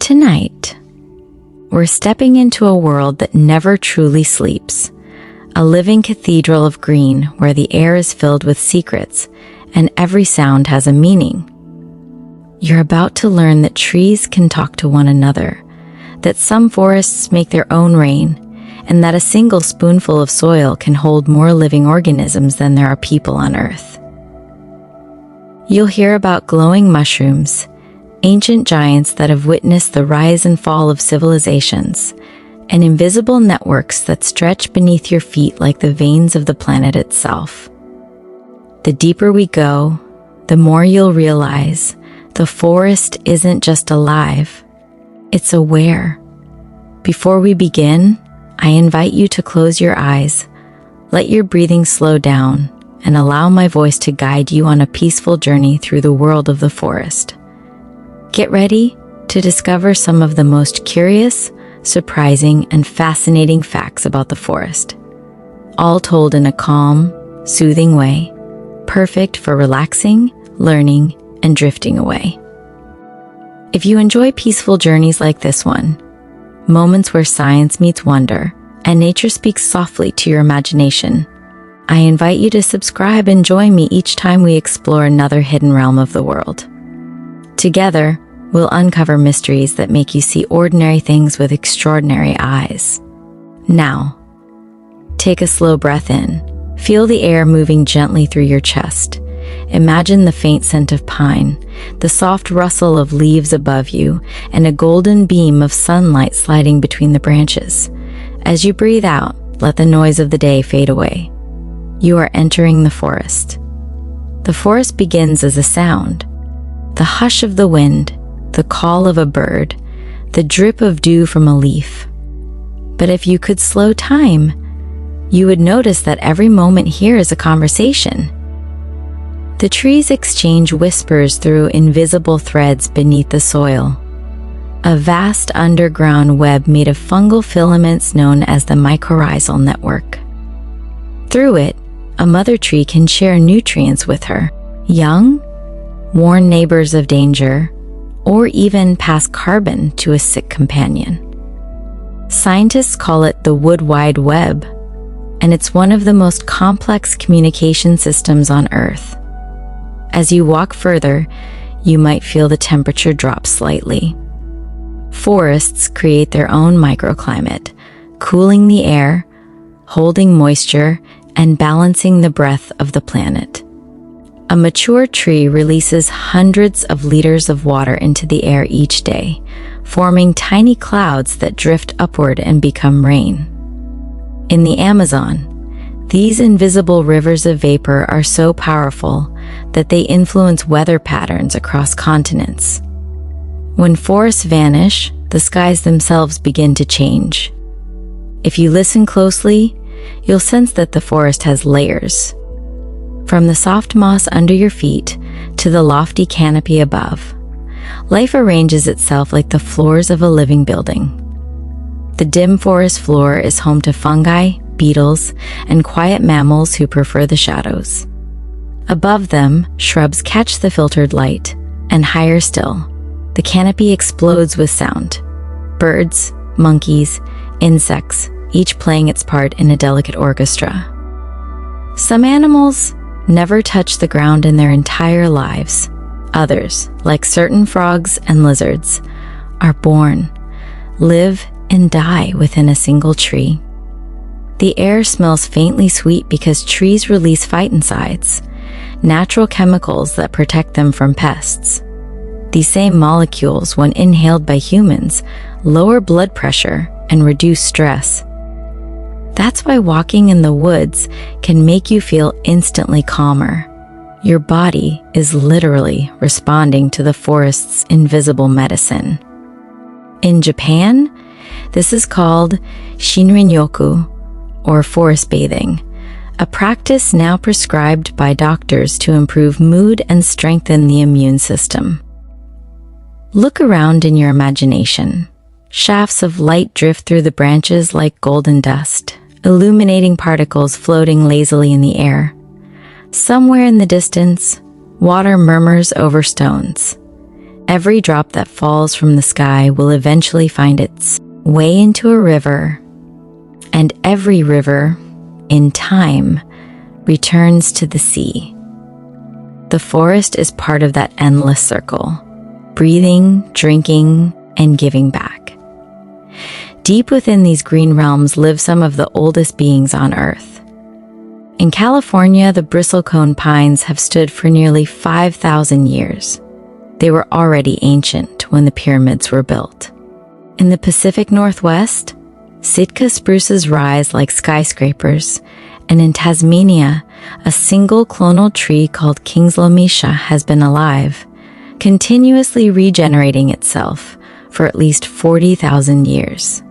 Tonight, we're stepping into a world that never truly sleeps, a living cathedral of green where the air is filled with secrets and every sound has a meaning. You're about to learn that trees can talk to one another, that some forests make their own rain, and that a single spoonful of soil can hold more living organisms than there are people on Earth. You'll hear about glowing mushrooms, ancient giants that have witnessed the rise and fall of civilizations, and invisible networks that stretch beneath your feet like the veins of the planet itself. The deeper we go, the more you'll realize the forest isn't just alive, it's aware. Before we begin, I invite you to close your eyes, let your breathing slow down, and allow my voice to guide you on a peaceful journey through the world of the forest. Get ready to discover some of the most curious, surprising, and fascinating facts about the forest, all told in a calm, soothing way, perfect for relaxing, learning, and drifting away. If you enjoy peaceful journeys like this one, moments where science meets wonder and nature speaks softly to your imagination, I invite you to subscribe and join me each time we explore another hidden realm of the world. Together, we'll uncover mysteries that make you see ordinary things with extraordinary eyes. Now, take a slow breath in. Feel the air moving gently through your chest. Imagine the faint scent of pine, the soft rustle of leaves above you, and a golden beam of sunlight sliding between the branches. As you breathe out, let the noise of the day fade away. You are entering the forest. The forest begins as a sound. The hush of the wind, the call of a bird, the drip of dew from a leaf. But if you could slow time, you would notice that every moment here is a conversation. The trees exchange whispers through invisible threads beneath the soil, a vast underground web made of fungal filaments known as the mycorrhizal network. Through it, a mother tree can share nutrients with her young, warn neighbors of danger, or even pass carbon to a sick companion. Scientists call it the Wood Wide Web, and it's one of the most complex communication systems on Earth. As you walk further, you might feel the temperature drop slightly. Forests create their own microclimate, cooling the air, holding moisture, and balancing the breath of the planet. A mature tree releases hundreds of liters of water into the air each day, forming tiny clouds that drift upward and become rain. In the Amazon, these invisible rivers of vapor are so powerful that they influence weather patterns across continents. When forests vanish, the skies themselves begin to change. If you listen closely, you'll sense that the forest has layers. From the soft moss under your feet to the lofty canopy above, life arranges itself like the floors of a living building. The dim forest floor is home to fungi, beetles, and quiet mammals who prefer the shadows. Above them, shrubs catch the filtered light, and higher still, the canopy explodes with sound. Birds, monkeys, insects, each playing its part in a delicate orchestra. Some animals never touch the ground in their entire lives. Others, like certain frogs and lizards, are born, live, and die within a single tree. The air smells faintly sweet because trees release phytoncides, natural chemicals that protect them from pests. These same molecules, when inhaled by humans, lower blood pressure and reduce stress. That's why walking in the woods can make you feel instantly calmer. Your body is literally responding to the forest's invisible medicine. In Japan, this is called Shinrin-yoku, or forest bathing, a practice now prescribed by doctors to improve mood and strengthen the immune system. Look around in your imagination. Shafts of light drift through the branches like golden dust, illuminating particles floating lazily in the air. Somewhere in the distance, water murmurs over stones. Every drop that falls from the sky will eventually find its way into a river, and every river, in time, returns to the sea. The forest is part of that endless circle, breathing, drinking, and giving back. Deep within these green realms live some of the oldest beings on Earth. In California, the bristlecone pines have stood for nearly 5,000 years. They were already ancient when the pyramids were built. In the Pacific Northwest, Sitka spruces rise like skyscrapers, and in Tasmania, a single clonal tree called King's Lometia has been alive, continuously regenerating itself for at least 40,000 years.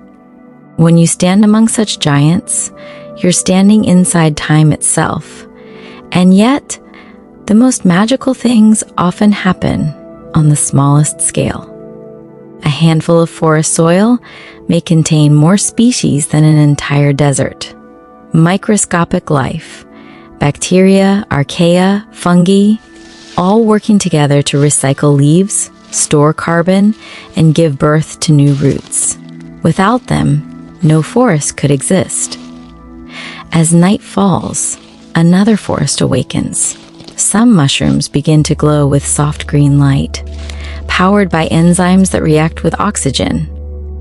When you stand among such giants, you're standing inside time itself, and yet, the most magical things often happen on the smallest scale. A handful of forest soil may contain more species than an entire desert. Microscopic life, bacteria, archaea, fungi, all working together to recycle leaves, store carbon, and give birth to new roots. Without them, no forest could exist. As night falls, another forest awakens. Some mushrooms begin to glow with soft green light, powered by enzymes that react with oxygen,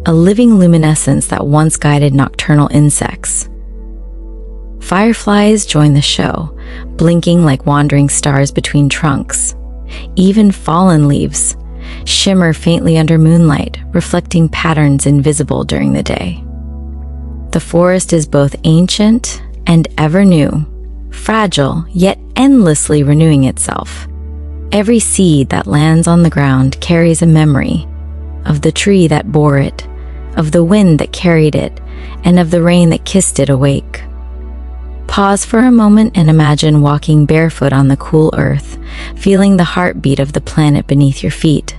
a living luminescence that once guided nocturnal insects. Fireflies join the show, blinking like wandering stars between trunks. Even fallen leaves shimmer faintly under moonlight, reflecting patterns invisible during the day. The forest is both ancient and ever new, fragile yet endlessly renewing itself. Every seed that lands on the ground carries a memory of the tree that bore it, of the wind that carried it, and of the rain that kissed it awake. Pause for a moment and imagine walking barefoot on the cool earth, feeling the heartbeat of the planet beneath your feet.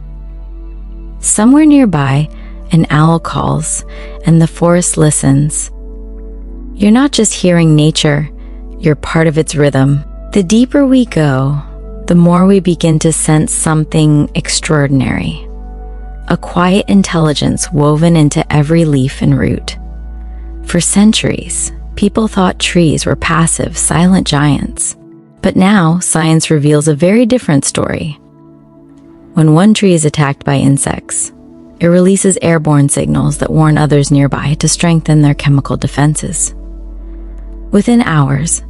Somewhere nearby, an owl calls, and the forest listens. You're not just hearing nature, you're part of its rhythm. The deeper we go, the more we begin to sense something extraordinary. A quiet intelligence woven into every leaf and root. For centuries, people thought trees were passive, silent giants. But now, science reveals a very different story. When one tree is attacked by insects, it releases airborne signals that warn others nearby to strengthen their chemical defenses. Within hours,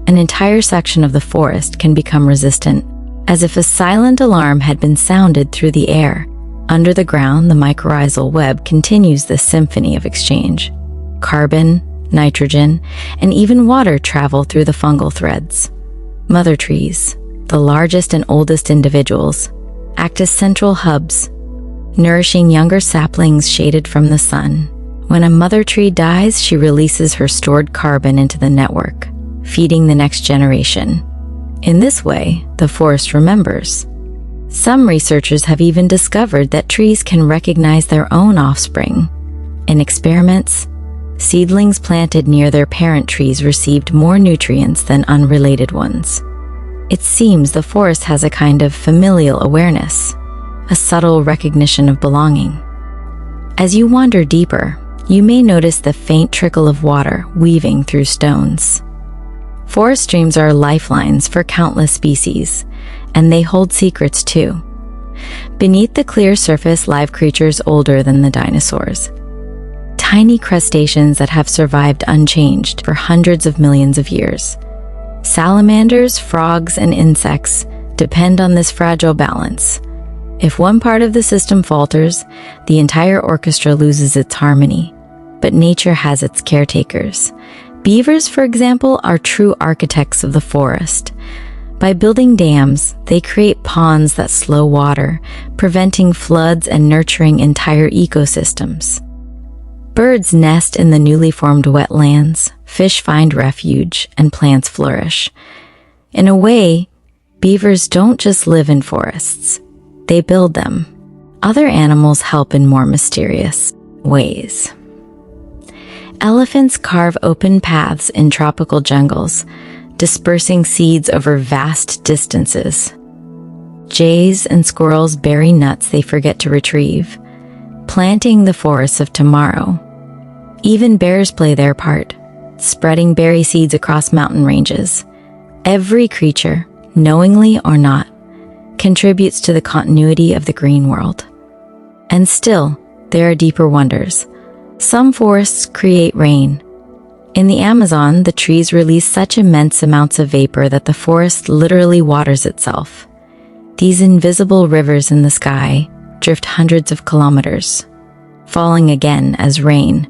an entire section of the forest can become resistant, as if a silent alarm had been sounded through the air. Under the ground, the mycorrhizal web continues this symphony of exchange. Carbon, nitrogen, and even water travel through the fungal threads. Mother trees, the largest and oldest individuals, act as central hubs, nourishing younger saplings shaded from the sun. When a mother tree dies, she releases her stored carbon into the network, feeding the next generation. In this way, the forest remembers. Some researchers have even discovered that trees can recognize their own offspring. In experiments, seedlings planted near their parent trees received more nutrients than unrelated ones. It seems the forest has a kind of familial awareness, a subtle recognition of belonging. As you wander deeper, you may notice the faint trickle of water weaving through stones. Forest streams are lifelines for countless species, and they hold secrets too. Beneath the clear surface live creatures older than the dinosaurs. Tiny crustaceans that have survived unchanged for hundreds of millions of years. Salamanders, frogs, and insects depend on this fragile balance. If one part of the system falters, the entire orchestra loses its harmony. But nature has its caretakers. Beavers, for example, are true architects of the forest. By building dams, they create ponds that slow water, preventing floods and nurturing entire ecosystems. Birds nest in the newly formed wetlands, fish find refuge, and plants flourish. In a way, beavers don't just live in forests, they build them. Other animals help in more mysterious ways. Elephants carve open paths in tropical jungles, dispersing seeds over vast distances. Jays and squirrels bury nuts they forget to retrieve, planting the forests of tomorrow. Even bears play their part, spreading berry seeds across mountain ranges. Every creature, knowingly or not, contributes to the continuity of the green world. And still, there are deeper wonders. Some forests create rain. In the Amazon, the trees release such immense amounts of vapor that the forest literally waters itself. These invisible rivers in the sky drift hundreds of kilometers, falling again as rain,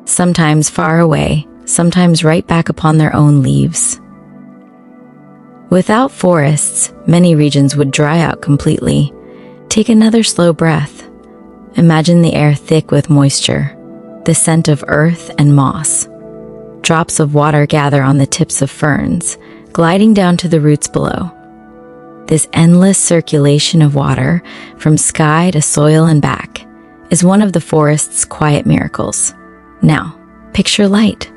sometimes far away, sometimes right back upon their own leaves. Without forests, many regions would dry out completely. Take another slow breath. Imagine the air thick with moisture, the scent of earth and moss. Drops of water gather on the tips of ferns, gliding down to the roots below. This endless circulation of water from sky to soil and back is one of the forest's quiet miracles. Now, picture light.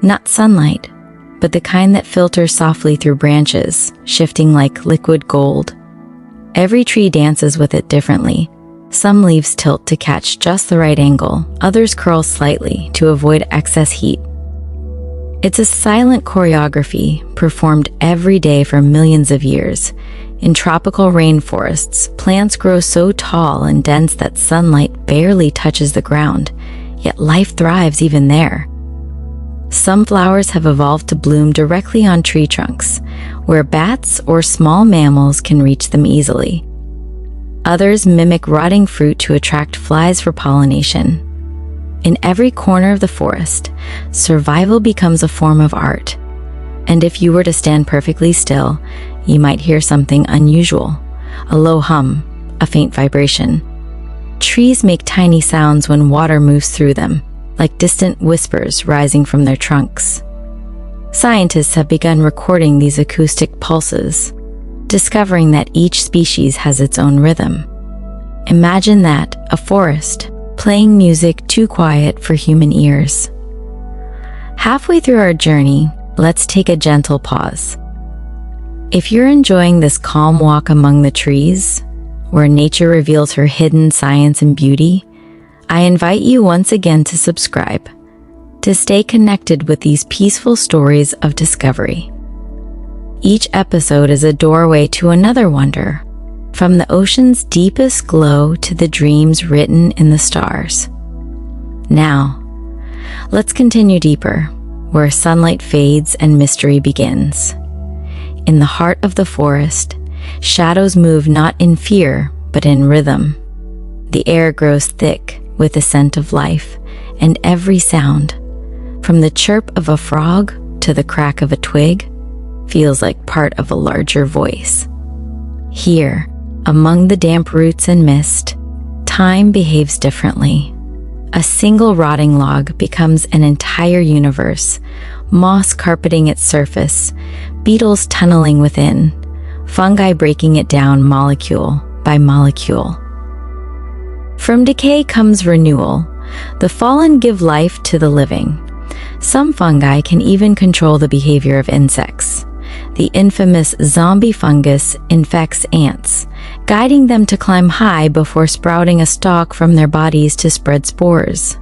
Not sunlight, but the kind that filters softly through branches, shifting like liquid gold. Every tree dances with it differently. Some leaves tilt to catch just the right angle, others curl slightly to avoid excess heat. It's a silent choreography performed every day for millions of years. In tropical rainforests, plants grow so tall and dense that sunlight barely touches the ground, yet life thrives even there. Some flowers have evolved to bloom directly on tree trunks, where bats or small mammals can reach them easily. Others mimic rotting fruit to attract flies for pollination. In every corner of the forest, survival becomes a form of art. And if you were to stand perfectly still, you might hear something unusual, a low hum, a faint vibration. Trees make tiny sounds when water moves through them, like distant whispers rising from their trunks. Scientists have begun recording these acoustic pulses, discovering that each species has its own rhythm. Imagine that, a forest, playing music too quiet for human ears. Halfway through our journey, let's take a gentle pause. If you're enjoying this calm walk among the trees, where nature reveals her hidden science and beauty, I invite you once again to subscribe, to stay connected with these peaceful stories of discovery. Each episode is a doorway to another wonder, from the ocean's deepest glow to the dreams written in the stars. Now, let's continue deeper, where sunlight fades and mystery begins. In the heart of the forest, shadows move not in fear, but in rhythm. The air grows thick with the scent of life, and every sound, from the chirp of a frog to the crack of a twig, feels like part of a larger voice. Here, among the damp roots and mist, time behaves differently. A single rotting log becomes an entire universe, moss carpeting its surface, beetles tunneling within, fungi breaking it down molecule by molecule. From decay comes renewal. The fallen give life to the living. Some fungi can even control the behavior of insects. The infamous zombie fungus infects ants, guiding them to climb high before sprouting a stalk from their bodies to spread spores.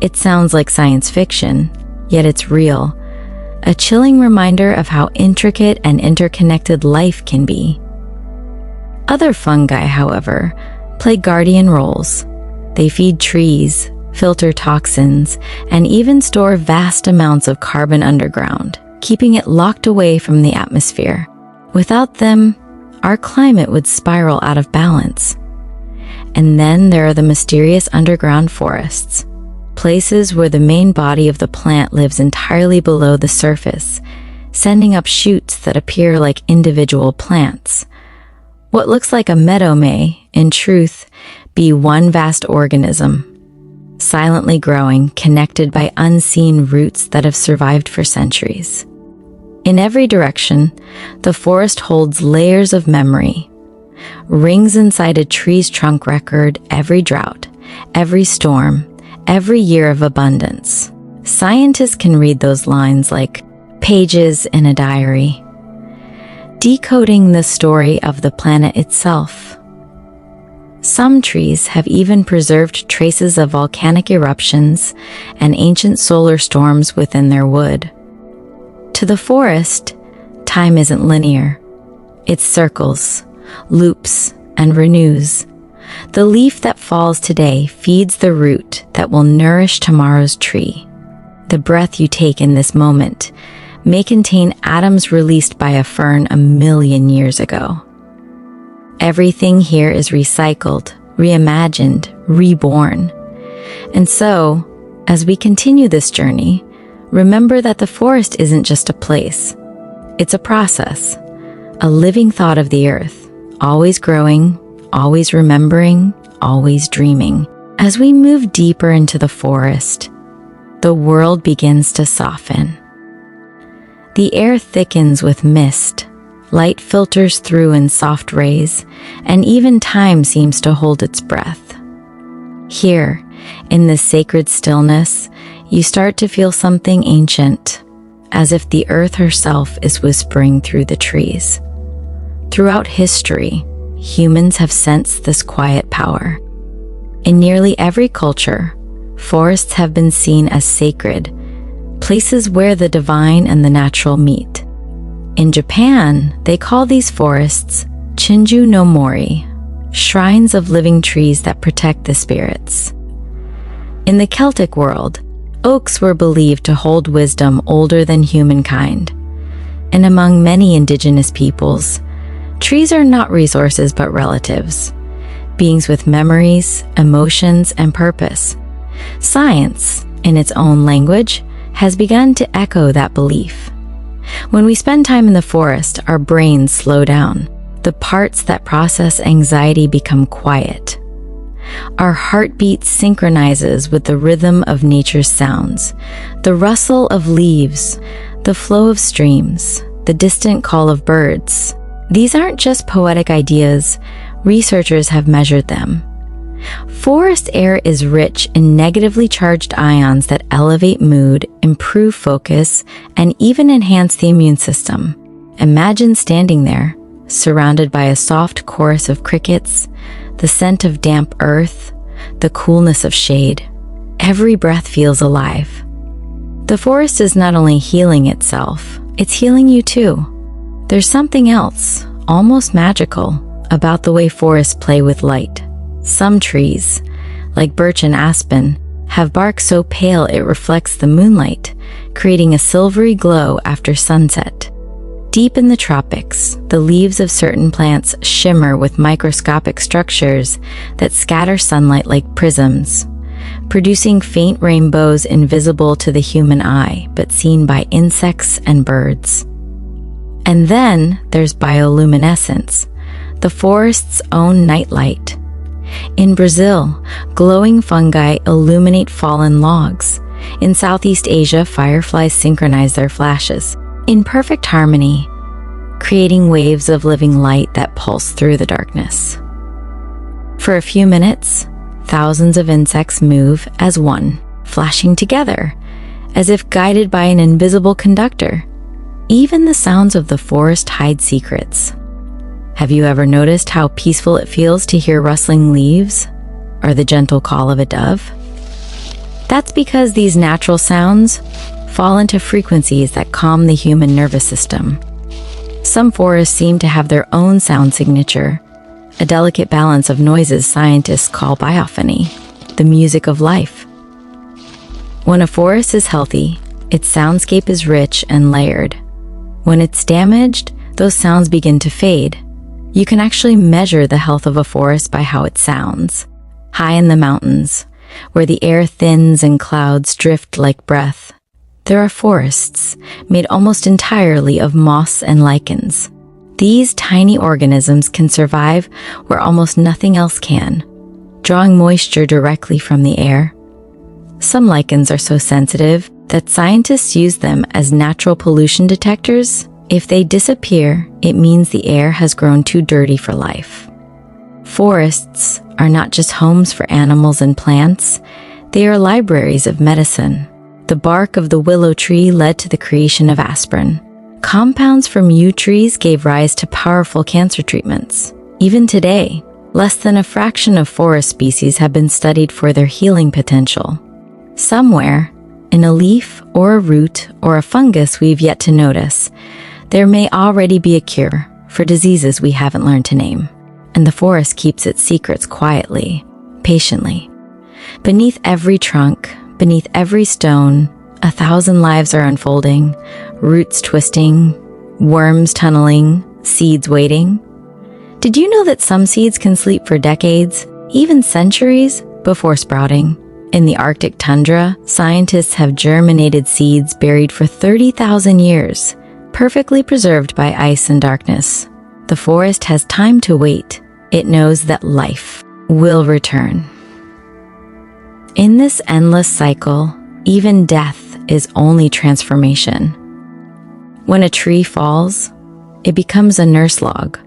It sounds like science fiction, yet it's real. A chilling reminder of how intricate and interconnected life can be. Other fungi, however, play guardian roles. They feed trees, filter toxins, and even store vast amounts of carbon underground, keeping it locked away from the atmosphere. Without them, our climate would spiral out of balance. And then there are the mysterious underground forests, places where the main body of the plant lives entirely below the surface, sending up shoots that appear like individual plants. What looks like a meadow may, in truth, be one vast organism, silently growing, connected by unseen roots that have survived for centuries. In every direction, the forest holds layers of memory, rings inside a tree's trunk record every drought, every storm, every year of abundance. Scientists can read those lines like pages in a diary. decoding the story of the planet itself. Some trees have even preserved traces of volcanic eruptions and ancient solar storms within their wood. To the forest, time isn't linear. It circles, loops, and renews. The leaf that falls today feeds the root that will nourish tomorrow's tree. The breath you take in this moment may contain atoms released by a fern 1,000,000 years ago. Everything here is recycled, reimagined, reborn. And so, as we continue this journey, remember that the forest isn't just a place. It's a process, a living thought of the earth, always growing, always remembering, always dreaming. As we move deeper into the forest, the world begins to soften. The air thickens with mist, light filters through in soft rays, and even time seems to hold its breath. Here, in this sacred stillness, you start to feel something ancient, as if the earth herself is whispering through the trees. Throughout history, humans have sensed this quiet power. In nearly every culture, forests have been seen as sacred, places where the divine and the natural meet. In Japan, they call these forests Shinrin-yoku no Mori, shrines of living trees that protect the spirits. In the Celtic world, oaks were believed to hold wisdom older than humankind. And among many indigenous peoples, trees are not resources but relatives, beings with memories, emotions, and purpose. Science, in its own language, has begun to echo that belief. When we spend time in the forest, our brains slow down. The parts that process anxiety become quiet. Our heartbeat synchronizes with the rhythm of nature's sounds, the rustle of leaves, the flow of streams, the distant call of birds. These aren't just poetic ideas. Researchers have measured them. Forest air is rich in negatively charged ions that elevate mood, improve focus, and even enhance the immune system. Imagine standing there, surrounded by a soft chorus of crickets, the scent of damp earth, the coolness of shade. Every breath feels alive. The forest is not only healing itself, it's healing you too. There's something else, almost magical, about the way forests play with light. Some trees, like birch and aspen, have bark so pale it reflects the moonlight, creating a silvery glow after sunset. Deep in the tropics, the leaves of certain plants shimmer with microscopic structures that scatter sunlight like prisms, producing faint rainbows invisible to the human eye but seen by insects and birds. And then there's bioluminescence, the forest's own nightlight. In Brazil, glowing fungi illuminate fallen logs. In Southeast Asia, fireflies synchronize their flashes in perfect harmony, creating waves of living light that pulse through the darkness. For a few minutes, thousands of insects move as one, flashing together, as if guided by an invisible conductor. Even the sounds of the forest hide secrets. Have you ever noticed how peaceful it feels to hear rustling leaves or the gentle call of a dove? That's because these natural sounds fall into frequencies that calm the human nervous system. Some forests seem to have their own sound signature, a delicate balance of noises scientists call biophony, the music of life. When a forest is healthy, its soundscape is rich and layered. When it's damaged, those sounds begin to fade. You can actually measure the health of a forest by how it sounds. High in the mountains, where the air thins and clouds drift like breath, there are forests made almost entirely of moss and lichens. These tiny organisms can survive where almost nothing else can, drawing moisture directly from the air. Some lichens are so sensitive that scientists use them as natural pollution detectors. If they disappear, it means the air has grown too dirty for life. Forests are not just homes for animals and plants, they are libraries of medicine. The bark of the willow tree led to the creation of aspirin, Compounds from yew trees gave rise to powerful cancer treatments. Even today, less than a fraction of forest species have been studied for their healing potential. Somewhere, in a leaf or a root or a fungus we've yet to notice, there may already be a cure for diseases we haven't learned to name. And the forest keeps its secrets quietly, patiently. Beneath every trunk, beneath every stone, 1,000 lives are unfolding, roots twisting, worms tunneling, seeds waiting. Did you know that some seeds can sleep for decades, even centuries, before sprouting? In the Arctic tundra, scientists have germinated seeds buried for 30,000 years, perfectly preserved by ice and darkness. The forest has time to wait. It knows that life will return. In this endless cycle, even death is only transformation. When a tree falls, it becomes a nurse log,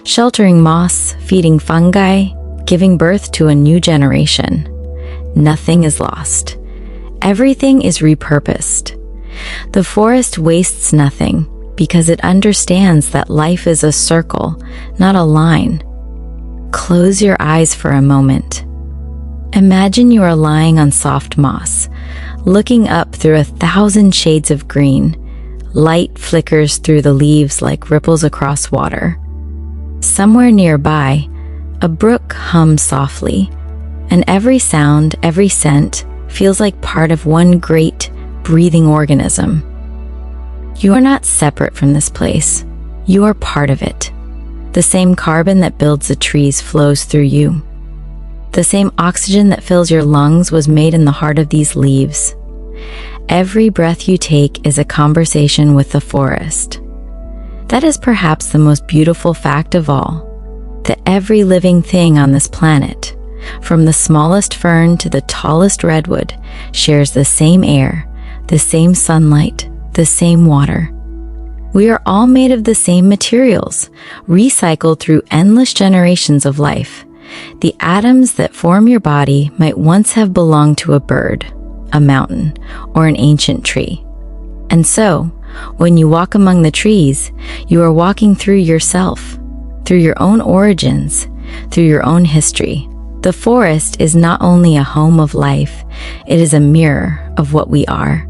sheltering moss, feeding fungi, giving birth to a new generation. Nothing is lost. Everything is repurposed. The forest wastes nothing because it understands that life is a circle, not a line. Close your eyes for a moment. Imagine you are lying on soft moss, looking up through 1,000 shades of green. Light flickers through the leaves like ripples across water. Somewhere nearby, a brook hums softly, and every sound, every scent feels like part of one great, breathing organism. You are not separate from this place. You are part of it. The same carbon that builds the trees flows through you. The same oxygen that fills your lungs was made in the heart of these leaves. Every breath you take is a conversation with the forest. That is perhaps the most beautiful fact of all, that every living thing on this planet, from the smallest fern to the tallest redwood, shares the same air, the same sunlight, the same water. We are all made of the same materials, recycled through endless generations of life. The atoms that form your body might once have belonged to a bird, a mountain, or an ancient tree. And so, when you walk among the trees, you are walking through yourself, through your own origins, through your own history. The forest is not only a home of life, it is a mirror of what we are.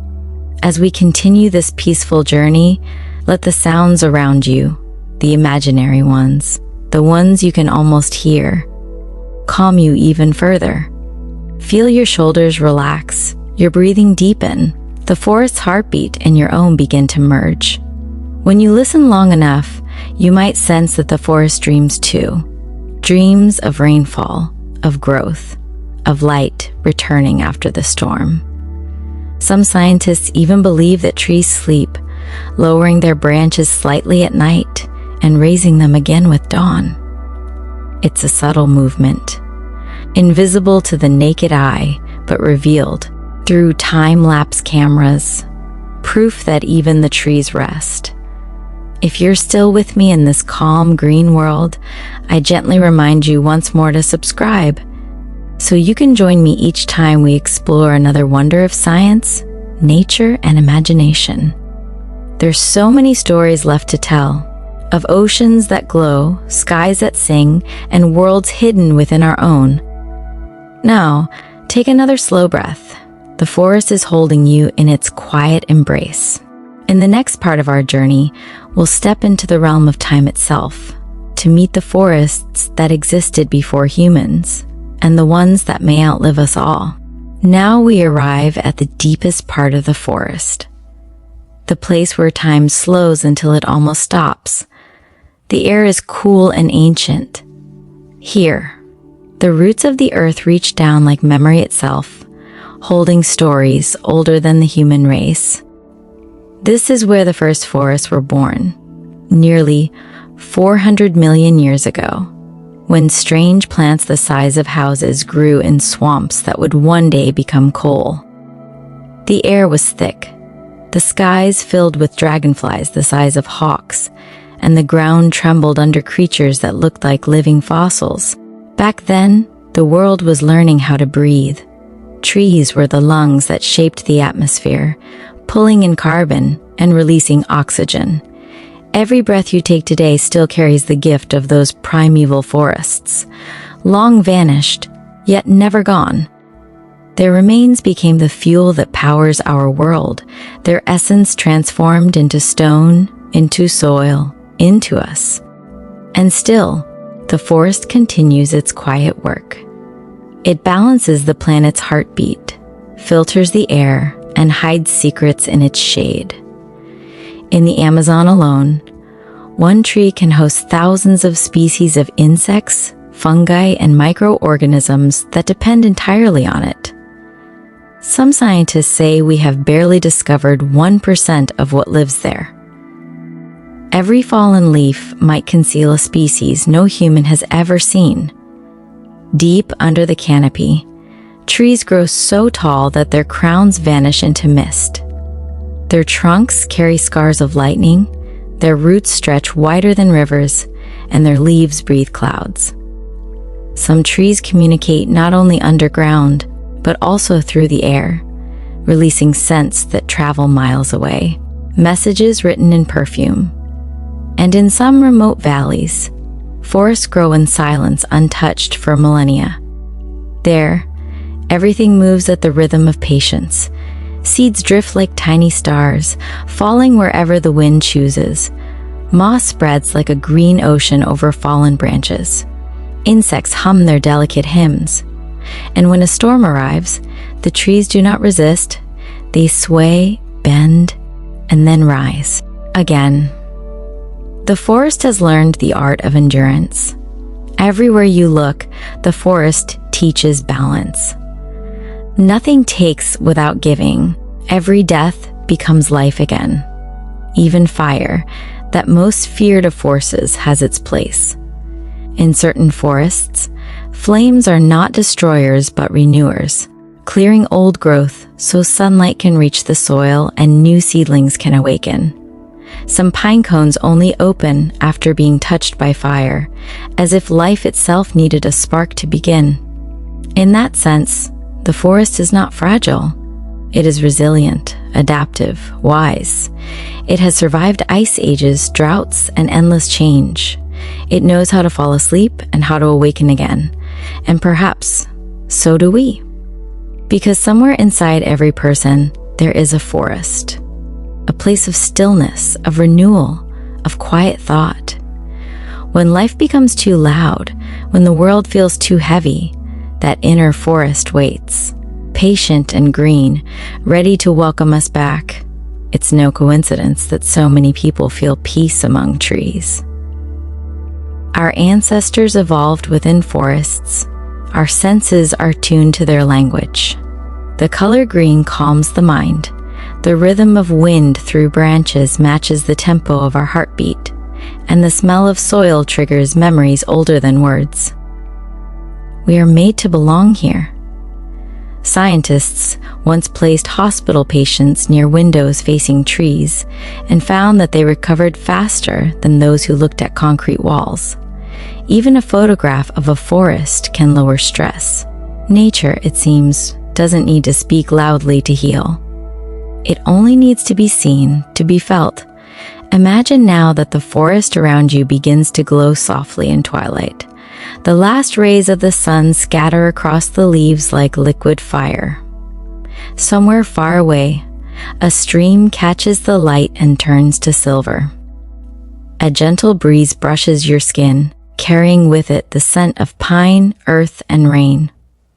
As we continue this peaceful journey, let the sounds around you, the imaginary ones, the ones you can almost hear, calm you even further. Feel your shoulders relax, your breathing deepen, the forest's heartbeat and your own begin to merge. When you listen long enough, you might sense that the forest dreams too. Dreams of rainfall, of growth, of light returning after the storm. Some scientists even believe that trees sleep, lowering their branches slightly at night and raising them again with dawn. It's a subtle movement, invisible to the naked eye, but revealed through time-lapse cameras, proof that even the trees rest. If you're still with me in this calm green world, I gently remind you once more to subscribe, so you can join me each time we explore another wonder of science, nature, and imagination. There's so many stories left to tell, of oceans that glow, skies that sing, and worlds hidden within our own. Now, take another slow breath. The forest is holding you in its quiet embrace. In the next part of our journey, we'll step into the realm of time itself, to meet the forests that existed before humans, and the ones that may outlive us all. Now we arrive at the deepest part of the forest, the place where time slows until it almost stops. The air is cool and ancient. Here, the roots of the earth reach down like memory itself, holding stories older than the human race. This is where the first forests were born, nearly 400 million years ago, when strange plants the size of houses grew in swamps that would one day become coal. The air was thick, the skies filled with dragonflies the size of hawks, and the ground trembled under creatures that looked like living fossils. Back then, the world was learning how to breathe. Trees were the lungs that shaped the atmosphere, pulling in carbon and releasing oxygen. Every breath you take today still carries the gift of those primeval forests, long vanished, yet never gone. Their remains became the fuel that powers our world, their essence transformed into stone, into soil, into us. And still, the forest continues its quiet work. It balances the planet's heartbeat, filters the air, and hides secrets in its shade. In the Amazon alone, one tree can host thousands of species of insects, fungi, and microorganisms that depend entirely on it. Some scientists say we have barely discovered 1% of what lives there. Every fallen leaf might conceal a species no human has ever seen. Deep under the canopy, trees grow so tall that their crowns vanish into mist. Their trunks carry scars of lightning, their roots stretch wider than rivers, and their leaves breathe clouds. Some trees communicate not only underground, but also through the air, releasing scents that travel miles away, messages written in perfume. And in some remote valleys, forests grow in silence untouched for millennia. There, everything moves at the rhythm of patience. Seeds drift like tiny stars, falling wherever the wind chooses. Moss spreads like a green ocean over fallen branches. Insects hum their delicate hymns. And when a storm arrives, the trees do not resist. They sway, bend, and then rise again. The forest has learned the art of endurance. Everywhere you look, the forest teaches balance. Nothing takes without giving. Every death becomes life again. Even fire, that most feared of forces, has its place. In certain forests, flames are not destroyers but renewers, clearing old growth so sunlight can reach the soil and new seedlings can awaken. Some pine cones only open after being touched by fire, as if life itself needed a spark to begin. In that sense, the forest is not fragile. It is resilient, adaptive, wise. It has survived ice ages, droughts, and endless change. It knows how to fall asleep and how to awaken again. And perhaps, so do we. Because somewhere inside every person, there is a forest. A place of stillness, of renewal, of quiet thought. When life becomes too loud, when the world feels too heavy, that inner forest waits, patient and green, ready to welcome us back. It's no coincidence that so many people feel peace among trees. Our ancestors evolved within forests. Our senses are tuned to their language. The color green calms the mind. The rhythm of wind through branches matches the tempo of our heartbeat, and the smell of soil triggers memories older than words. We are made to belong here. Scientists once placed hospital patients near windows facing trees and found that they recovered faster than those who looked at concrete walls. Even a photograph of a forest can lower stress. Nature, it seems, doesn't need to speak loudly to heal. It only needs to be seen, to be felt. Imagine now that the forest around you begins to glow softly in twilight. The last rays of the sun scatter across the leaves like liquid fire. Somewhere far away, a stream catches the light and turns to silver. A gentle breeze brushes your skin, carrying with it the scent of pine, earth, and rain.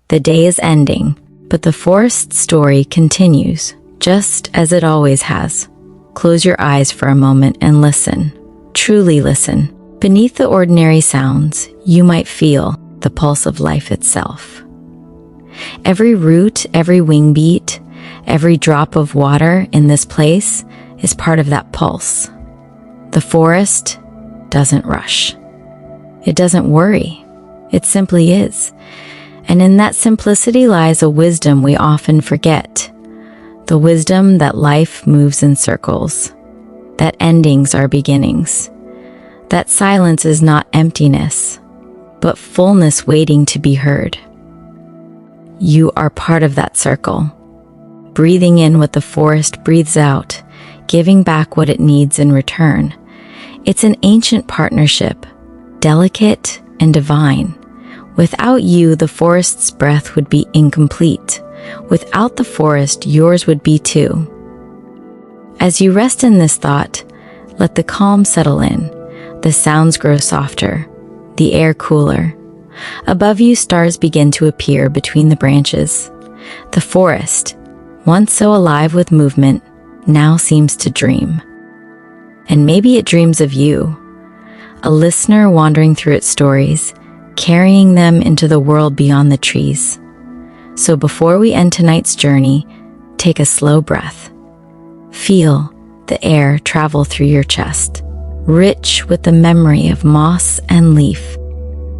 The day is ending, but the forest's story continues, just as it always has. Close your eyes for a moment and listen. Truly listen. Beneath the ordinary sounds, you might feel the pulse of life itself. Every root, every wing beat, every drop of water in this place is part of that pulse. The forest doesn't rush. It doesn't worry. It simply is. And in that simplicity lies a wisdom we often forget. The wisdom that life moves in circles, that endings are beginnings, that silence is not emptiness, but fullness waiting to be heard. You are part of that circle, breathing in what the forest breathes out, giving back what it needs in return. It's an ancient partnership, delicate and divine. Without you, the forest's breath would be incomplete. Without the forest, yours would be too. As you rest in this thought, let the calm settle in. The sounds grow softer, the air cooler. Above you, stars begin to appear between the branches. The forest, once so alive with movement, now seems to dream. And maybe it dreams of you, a listener wandering through its stories, carrying them into the world beyond the trees. So before we end tonight's journey, take a slow breath. Feel the air travel through your chest, rich with the memory of moss and leaf.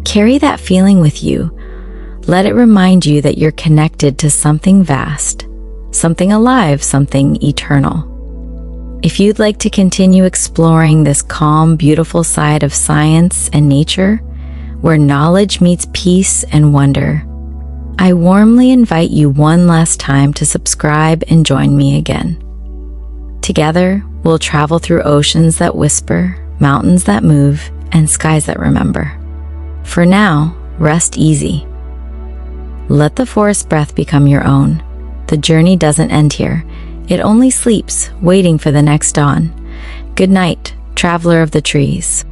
Carry that feeling with you. Let it remind you that you're connected to something vast, something alive, something eternal. If you'd like to continue exploring this calm, beautiful side of science and nature, where knowledge meets peace and wonder, I warmly invite you one last time to subscribe and join me again. Together, we'll travel through oceans that whisper, mountains that move, and skies that remember. For now, rest easy. Let the forest breath become your own. The journey doesn't end here. It only sleeps, waiting for the next dawn. Good night, traveler of the trees.